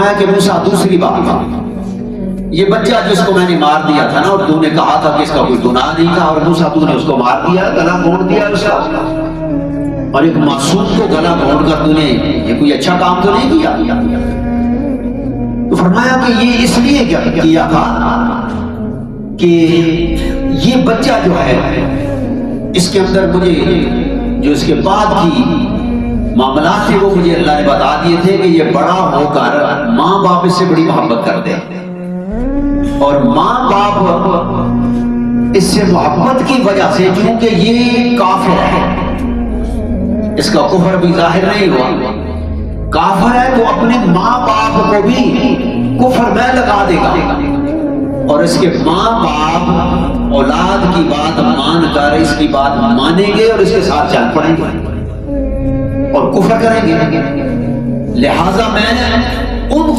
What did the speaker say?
فرمایا کہ موسیٰ دوسری بات، یہ بچہ جس کو میں نے مار دیا تھا نا، اور تو نے کہا تھا کہ اس کا کوئی گناہ نہیں تھا، اور موسیٰ تو نے اس کو مار دیا، گلا موڑ دیا اس کا، اور ایک معصوم کو گلا موڑ کر تو نے یہ کوئی اچھا کام تو نہیں کیا؟ تو فرمایا کہ یہ اس لیے کیا تھا کہ یہ بچہ جو ہے اس کے اندر مجھے جو اس کے بعد کی معاملات تھے وہ مجھے اللہ نے بتا دیے تھے کہ یہ بڑا ہو کر ماں باپ اس سے بڑی محبت کرتے ہیں، اور ماں باپ اس سے محبت کی وجہ سے، کیونکہ یہ کافر ہے، اس کا کفر بھی ظاہر نہیں ہوا، کافر ہے تو اپنے ماں باپ کو بھی کفر میں لگا دے گا، اور اس کے ماں باپ اولاد کی بات مان کر اس کی بات مانیں گے اور اس کے ساتھ چل پڑیں گے اور کفر کریں گے۔ لہذا میں نے ان